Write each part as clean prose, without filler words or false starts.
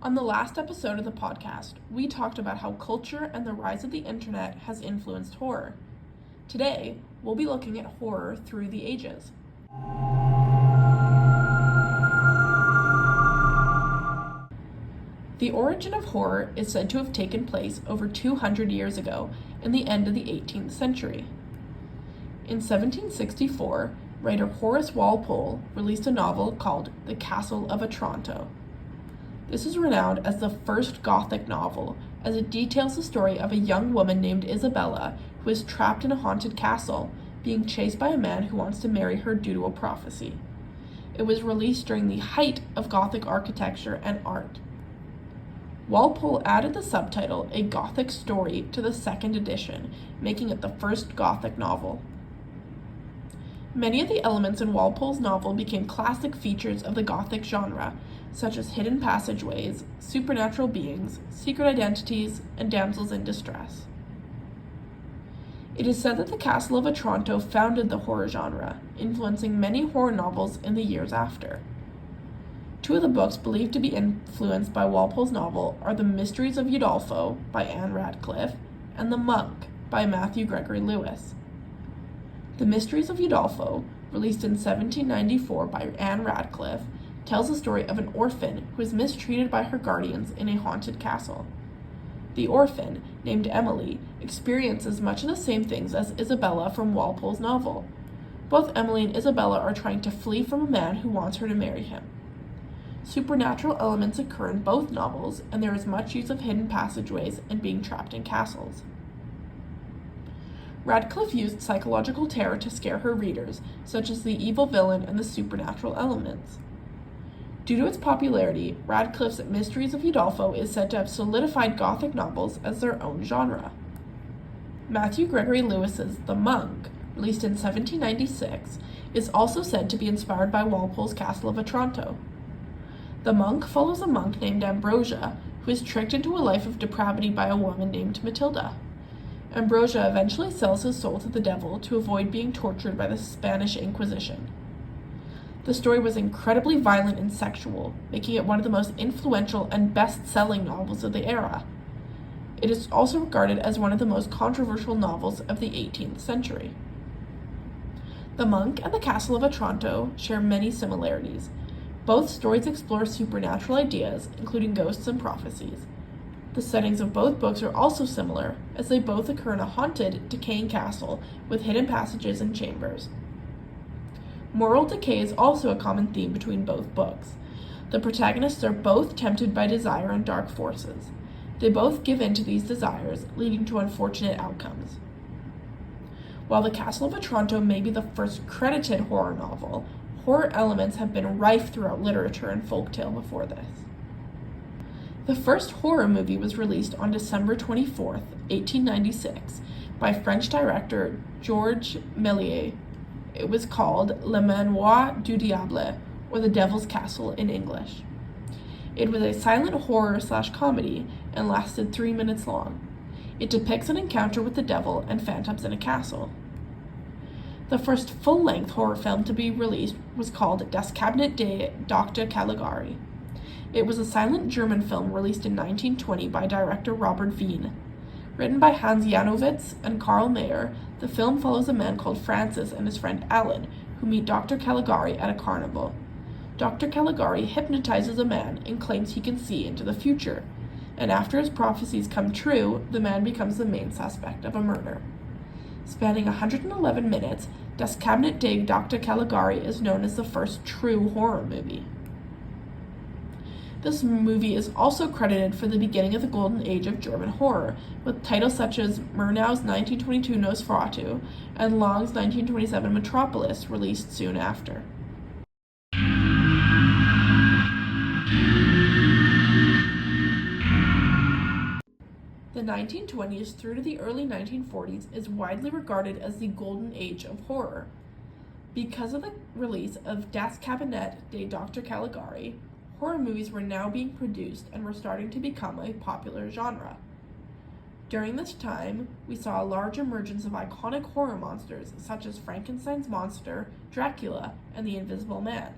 On the last episode of the podcast, we talked about how culture and the rise of the internet has influenced horror. Today, we'll be looking at horror through the ages. The origin of horror is said to have taken place over 200 years ago in the end of the 18th century. In 1764, writer Horace Walpole released a novel called The Castle of Otranto. This is renowned as the first Gothic novel, as it details the story of a young woman named Isabella who is trapped in a haunted castle, being chased by a man who wants to marry her due to a prophecy. It was released during the height of Gothic architecture and art. Walpole added the subtitle A Gothic Story to the second edition, making it the first Gothic novel. Many of the elements in Walpole's novel became classic features of the Gothic genre, such as hidden passageways, supernatural beings, secret identities, and damsels in distress. It is said that the Castle of Otranto founded the horror genre, influencing many horror novels in the years after. Two of the books believed to be influenced by Walpole's novel are The Mysteries of Udolpho by Anne Radcliffe and The Monk by Matthew Gregory Lewis. The Mysteries of Udolpho, released in 1794 by Anne Radcliffe, tells the story of an orphan who is mistreated by her guardians in a haunted castle. The orphan, named Emily, experiences much of the same things as Isabella from Walpole's novel. Both Emily and Isabella are trying to flee from a man who wants her to marry him. Supernatural elements occur in both novels, and there is much use of hidden passageways and being trapped in castles. Radcliffe used psychological terror to scare her readers, such as the evil villain and the supernatural elements. Due to its popularity, Radcliffe's Mysteries of Udolpho is said to have solidified Gothic novels as their own genre. Matthew Gregory Lewis's The Monk, released in 1796, is also said to be inspired by Walpole's Castle of Otranto. The Monk follows a monk named Ambrosia, who is tricked into a life of depravity by a woman named Matilda. Ambrosia eventually sells his soul to the devil to avoid being tortured by the Spanish Inquisition. The story was incredibly violent and sexual, making it one of the most influential and best-selling novels of the era. It is also regarded as one of the most controversial novels of the 18th century. The Monk and the Castle of Otranto share many similarities. Both stories explore supernatural ideas, including ghosts and prophecies. The settings of both books are also similar, as they both occur in a haunted, decaying castle with hidden passages and chambers. Moral decay is also a common theme between both books. The protagonists are both tempted by desire and dark forces. They both give in to these desires, leading to unfortunate outcomes. While The Castle of Otranto may be the first credited horror novel, horror elements have been rife throughout literature and folktale before this. The first horror movie was released on December 24, 1896, by French director Georges Méliès. It was called Le Manoir du Diable, or The Devil's Castle in English. It was a silent horror/comedy and lasted 3 minutes long. It depicts an encounter with the devil and phantoms in a castle. The first full-length horror film to be released was called Das Cabinet de Dr. Caligari. It was a silent German film released in 1920 by director Robert Wiene. Written by Hans Janowitz and Karl Mayer, the film follows a man called Francis and his friend Alan, who meet Dr. Caligari at a carnival. Dr. Caligari hypnotizes a man and claims he can see into the future, and after his prophecies come true, the man becomes the main suspect of a murder. Spanning 111 minutes, Das Cabinet de Dr. Caligari is known as the first true horror movie. This movie is also credited for the beginning of the golden age of German horror, with titles such as Murnau's 1922 Nosferatu and Long's 1927 Metropolis released soon after. The 1920s through to the early 1940s is widely regarded as the golden age of horror. Because of the release of Das Cabinet de Dr. Caligari, horror movies were now being produced and were starting to become a popular genre. During this time, we saw a large emergence of iconic horror monsters such as Frankenstein's monster, Dracula, and the Invisible Man.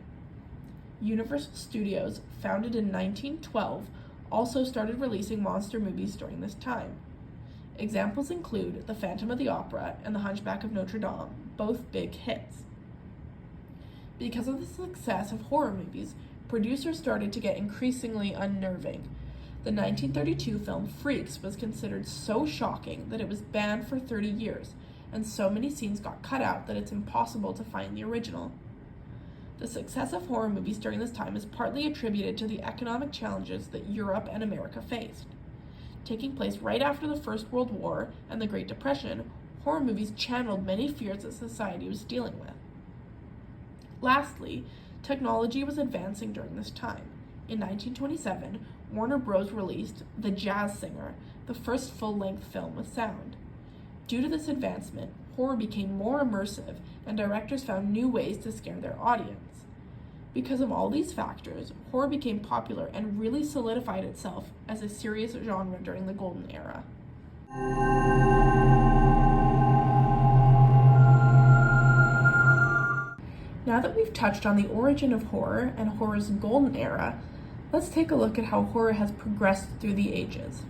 Universal Studios, founded in 1912, also started releasing monster movies during this time. Examples include The Phantom of the Opera and The Hunchback of Notre Dame, both big hits. Because of the success of horror movies, producers started to get increasingly unnerving. The 1932 film Freaks was considered so shocking that it was banned for 30 years, and so many scenes got cut out that it's impossible to find the original. The success of horror movies during this time is partly attributed to the economic challenges that Europe and America faced. Taking place right after the First World War and the Great Depression, horror movies channeled many fears that society was dealing with. Lastly, technology was advancing during this time. In 1927, Warner Bros. Released The Jazz Singer, the first full-length film with sound. Due to this advancement, horror became more immersive, and directors found new ways to scare their audience. Because of all these factors, horror became popular and really solidified itself as a serious genre during the Golden Era. Now that we've touched on the origin of horror and horror's golden era, let's take a look at how horror has progressed through the ages.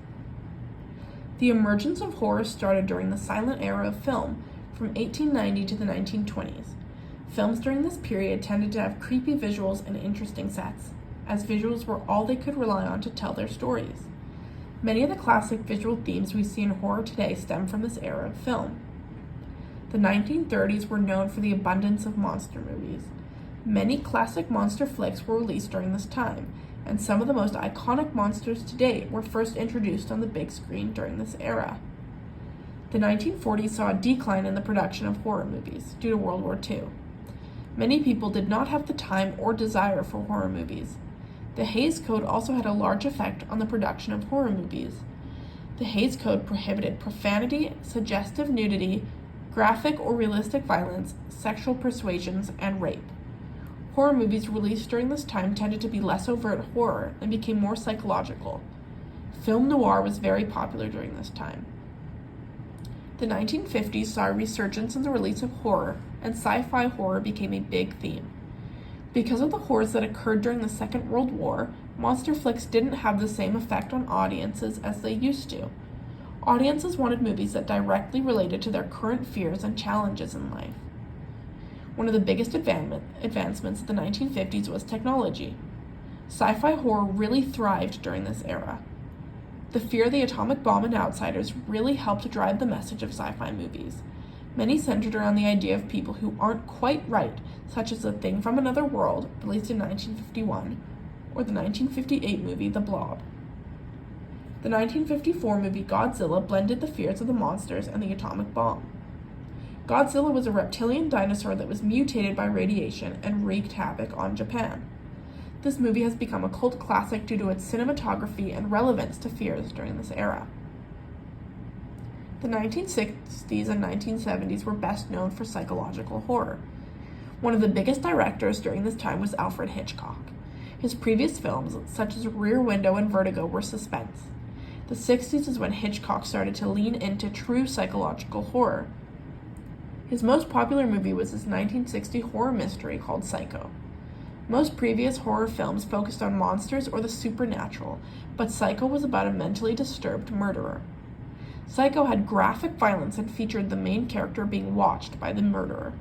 The emergence of horror started during the silent era of film, from 1890 to the 1920s. Films during this period tended to have creepy visuals and interesting sets, as visuals were all they could rely on to tell their stories. Many of the classic visual themes we see in horror today stem from this era of film. The 1930s were known for the abundance of monster movies. Many classic monster flicks were released during this time, and some of the most iconic monsters to date were first introduced on the big screen during this era. The 1940s saw a decline in the production of horror movies due to World War II. Many people did not have the time or desire for horror movies. The Hays Code also had a large effect on the production of horror movies. The Hays Code prohibited profanity, suggestive nudity, graphic or realistic violence, sexual persuasions, and rape. Horror movies released during this time tended to be less overt horror and became more psychological. Film noir was very popular during this time. The 1950s saw a resurgence in the release of horror, and sci-fi horror became a big theme. Because of the horrors that occurred during the Second World War, monster flicks didn't have the same effect on audiences as they used to. Audiences wanted movies that directly related to their current fears and challenges in life. One of the biggest advancements of the 1950s was technology. Sci-fi horror really thrived during this era. The fear of the atomic bomb and outsiders really helped drive the message of sci-fi movies. Many centered around the idea of people who aren't quite right, such as The Thing from Another World, released in 1951, or the 1958 movie The Blob. The 1954 movie Godzilla blended the fears of the monsters and the atomic bomb. Godzilla was a reptilian dinosaur that was mutated by radiation and wreaked havoc on Japan. This movie has become a cult classic due to its cinematography and relevance to fears during this era. The 1960s and 1970s were best known for psychological horror. One of the biggest directors during this time was Alfred Hitchcock. His previous films, such as Rear Window and Vertigo, were suspense. The 60s is when Hitchcock started to lean into true psychological horror. His most popular movie was his 1960 horror mystery called Psycho. Most previous horror films focused on monsters or the supernatural, but Psycho was about a mentally disturbed murderer. Psycho had graphic violence and featured the main character being watched by the murderer.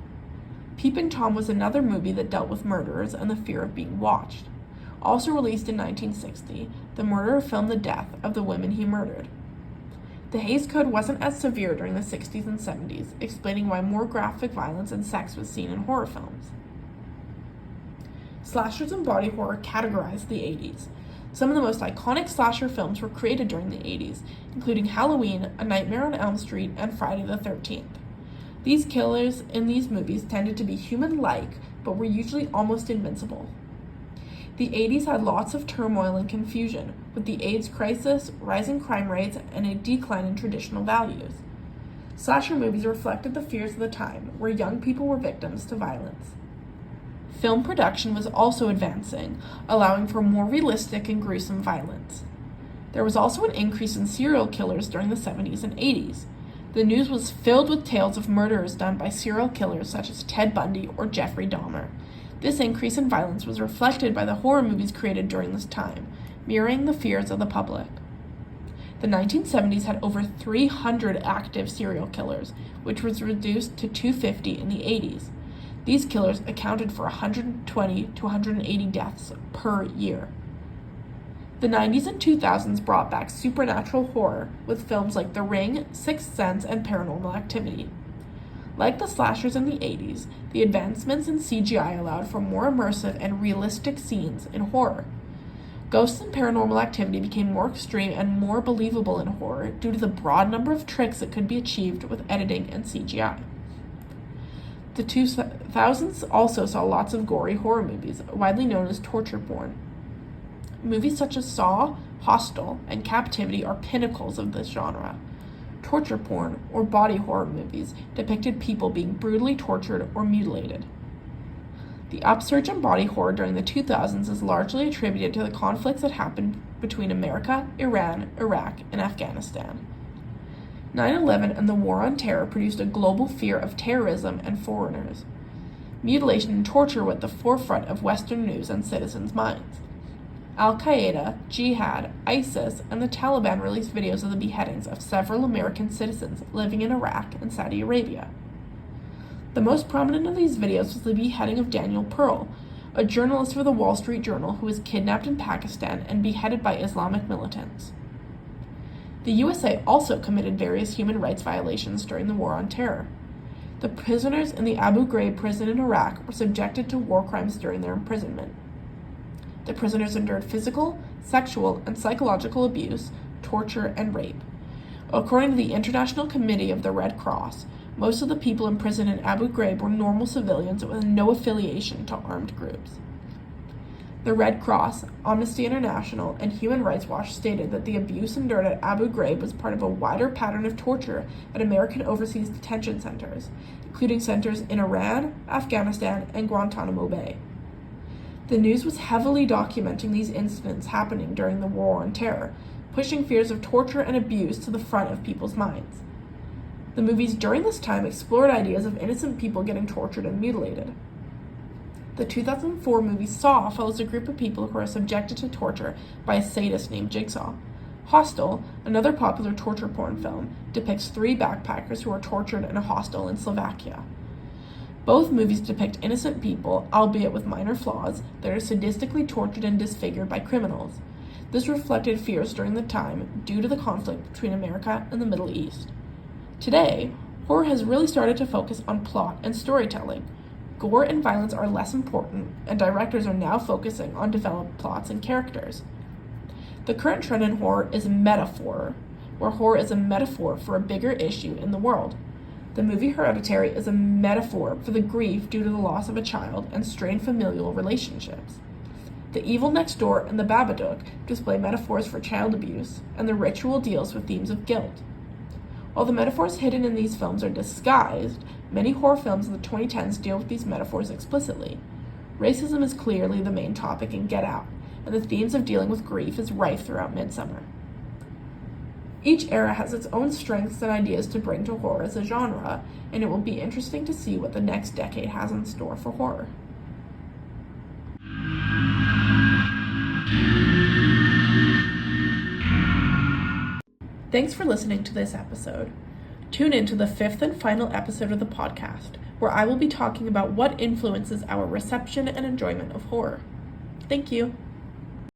Peeping Tom was another movie that dealt with murderers and the fear of being watched. Also released in 1960, the murderer filmed the death of the women he murdered. The Hays Code wasn't as severe during the 60s and 70s, explaining why more graphic violence and sex was seen in horror films. Slashers and body horror categorized the 80s. Some of the most iconic slasher films were created during the 80s, including Halloween, A Nightmare on Elm Street, and Friday the 13th. These killers in these movies tended to be human-like, but were usually almost invincible. The 80s had lots of turmoil and confusion, with the AIDS crisis, rising crime rates, and a decline in traditional values. Slasher movies reflected the fears of the time, where young people were victims to violence. Film production was also advancing, allowing for more realistic and gruesome violence. There was also an increase in serial killers during the 70s and 80s. The news was filled with tales of murders done by serial killers such as Ted Bundy or Jeffrey Dahmer. This increase in violence was reflected by the horror movies created during this time. mirroring the fears of the public. The 1970s had over 300 active serial killers, which was reduced to 250 in the 80s. These killers accounted for 120 to 180 deaths per year. The 90s and 2000s brought back supernatural horror with films like The Ring, Sixth Sense, and Paranormal Activity. Like the slashers in the 80s, the advancements in CGI allowed for more immersive and realistic scenes in horror. Ghosts and Paranormal Activity became more extreme and more believable in horror due to the broad number of tricks that could be achieved with editing and CGI. The 2000s also saw lots of gory horror movies, widely known as torture porn. Movies such as Saw, Hostel, and Captivity are pinnacles of this genre. Torture porn, or body horror movies, depicted people being brutally tortured or mutilated. The upsurge in body horror during the 2000s is largely attributed to the conflicts that happened between America, Iran, Iraq, and Afghanistan. 9/11 and the War on Terror produced a global fear of terrorism and foreigners. Mutilation and torture were at the forefront of Western news and citizens' minds. Al-Qaeda, Jihad, ISIS, and the Taliban released videos of the beheadings of several American citizens living in Iraq and Saudi Arabia. The most prominent of these videos was the beheading of Daniel Pearl, a journalist for the Wall Street Journal who was kidnapped in Pakistan and beheaded by Islamic militants. The USA also committed various human rights violations during the War on Terror. The prisoners in the Abu Ghraib prison in Iraq were subjected to war crimes during their imprisonment. The prisoners endured physical, sexual, and psychological abuse, torture, and rape. According to the International Committee of the Red Cross, most of the people imprisoned in Abu Ghraib were normal civilians with no affiliation to armed groups. The Red Cross, Amnesty International, and Human Rights Watch stated that the abuse endured at Abu Ghraib was part of a wider pattern of torture at American overseas detention centers, including centers in Iran, Afghanistan, and Guantanamo Bay. The news was heavily documenting these incidents happening during the War on Terror, pushing fears of torture and abuse to the front of people's minds. The movies during this time explored ideas of innocent people getting tortured and mutilated. The 2004 movie Saw follows a group of people who are subjected to torture by a sadist named Jigsaw. Hostel, another popular torture porn film, depicts 3 backpackers who are tortured in a hostel in Slovakia. Both movies depict innocent people, albeit with minor flaws, that are sadistically tortured and disfigured by criminals. This reflected fears during the time due to the conflict between America and the Middle East. Today, horror has really started to focus on plot and storytelling. Gore and violence are less important, and directors are now focusing on developed plots and characters. The current trend in horror is metaphor, where horror is a metaphor for a bigger issue in the world. The movie Hereditary is a metaphor for the grief due to the loss of a child and strained familial relationships. The Evil Next Door and The Babadook display metaphors for child abuse, and The Ritual deals with themes of guilt. While the metaphors hidden in these films are disguised, many horror films in the 2010s deal with these metaphors explicitly. Racism is clearly the main topic in Get Out, and the themes of dealing with grief is rife throughout Midsommar. Each era has its own strengths and ideas to bring to horror as a genre, and it will be interesting to see what the next decade has in store for horror. Thanks for listening to this episode. Tune in to the 5th and final episode of the podcast, where I will be talking about what influences our reception and enjoyment of horror. Thank you.